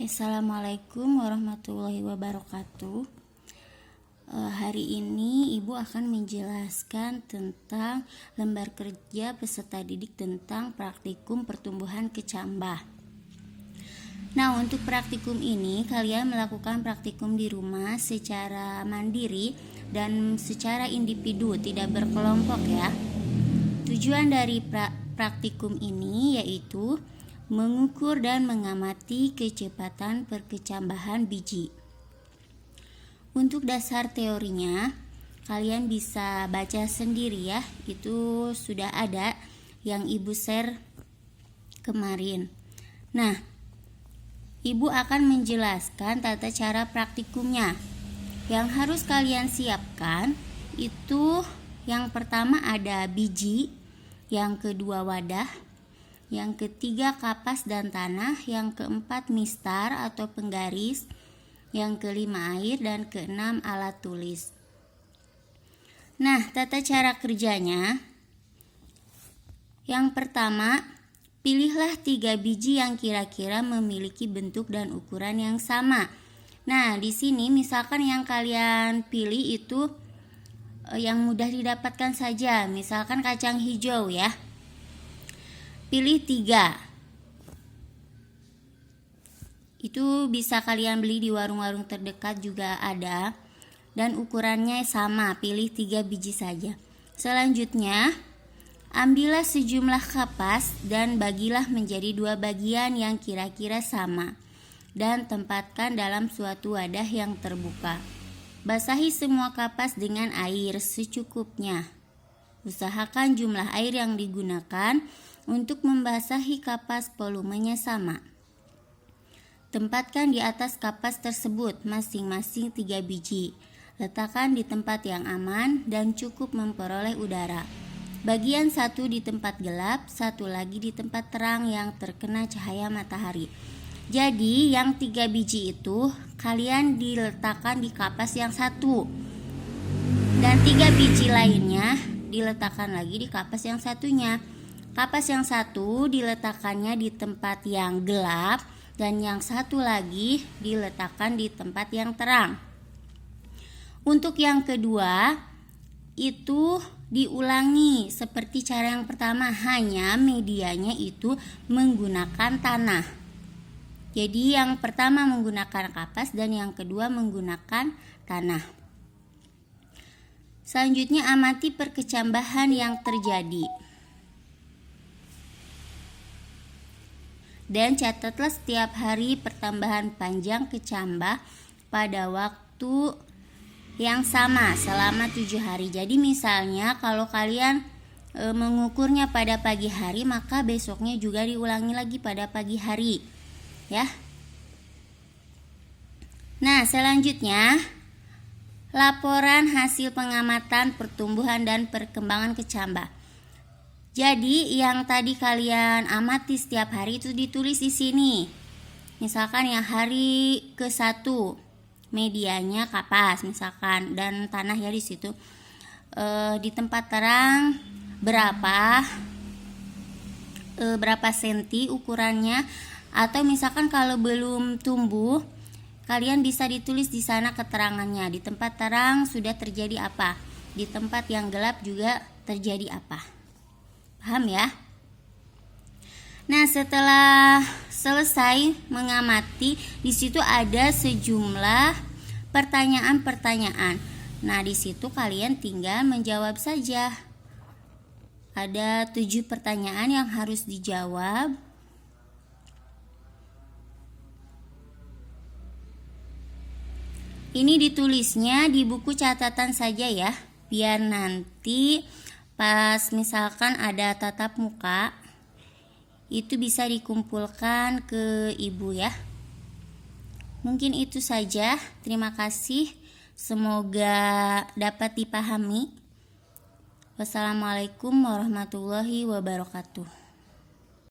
Assalamualaikum warahmatullahi wabarakatuh. Hari ini Ibu akan menjelaskan tentang lembar kerja peserta didik tentang praktikum pertumbuhan kecambah. Nah, untuk praktikum ini kalian melakukan praktikum di rumah secara mandiri dan secara individu, tidak berkelompok ya. Tujuan dari praktikum ini yaitu mengukur dan mengamati kecepatan perkecambahan biji. Untuk dasar teorinya, kalian bisa baca sendiri ya. Itu sudah ada yang Ibu share kemarin. Nah, Ibu akan menjelaskan tata cara praktikumnya. Yang harus kalian siapkan itu yang pertama ada biji, yang kedua wadah, yang ketiga kapas dan tanah, yang keempat mistar atau penggaris, yang kelima air, dan keenam alat tulis. Nah, tata cara kerjanya, yang pertama, pilihlah 3 biji yang kira-kira memiliki bentuk dan ukuran yang sama. Nah, di sini misalkan yang kalian pilih itu yang mudah didapatkan saja, misalkan kacang hijau ya. Pilih 3. Itu bisa kalian beli di warung-warung terdekat juga ada. Dan ukurannya sama, pilih 3 biji saja. Selanjutnya, ambillah sejumlah kapas dan bagilah menjadi 2 bagian yang kira-kira sama. Dan tempatkan dalam suatu wadah yang terbuka. Basahi semua kapas dengan air secukupnya. Usahakan jumlah air yang digunakan untuk membasahi kapas volumenya sama. Tempatkan di atas kapas tersebut masing-masing 3 biji. Letakkan di tempat yang aman dan cukup memperoleh udara. Bagian satu di tempat gelap, satu lagi di tempat terang yang terkena cahaya matahari. Jadi yang 3 biji itu kalian diletakkan di kapas yang satu. Dan 3 biji lainnya diletakkan lagi di kapas yang satunya. Kapas yang satu diletakkannya di tempat yang gelap dan yang satu lagi diletakkan di tempat yang terang. Untuk yang kedua itu diulangi seperti cara yang pertama, hanya medianya itu menggunakan tanah. Jadi yang pertama menggunakan kapas dan yang kedua menggunakan tanah. Selanjutnya amati perkecambahan yang terjadi. Dan catatlah setiap hari pertambahan panjang kecambah pada waktu yang sama selama 7 hari. Jadi misalnya kalau kalian mengukurnya pada pagi hari, maka besoknya juga diulangi lagi pada pagi hari ya. Nah, selanjutnya laporan hasil pengamatan pertumbuhan dan perkembangan kecambah. Jadi yang tadi kalian amati setiap hari itu ditulis di sini. Misalkan yang hari ke-1 medianya kapas misalkan dan tanah ya di situ. Di tempat terang berapa senti ukurannya, atau misalkan kalau belum tumbuh kalian bisa ditulis di sana keterangannya. Di tempat terang sudah terjadi apa, di tempat yang gelap juga terjadi apa. Paham ya? Nah, setelah selesai mengamati, di situ ada sejumlah pertanyaan-pertanyaan. Nah, di situ kalian tinggal menjawab saja. Ada 7 pertanyaan yang harus dijawab. Ini ditulisnya di buku catatan saja ya, biar nanti pas misalkan ada tatap muka itu bisa dikumpulkan ke Ibu ya. Mungkin itu saja. Terima kasih. Semoga dapat dipahami. Wassalamualaikum warahmatullahi wabarakatuh.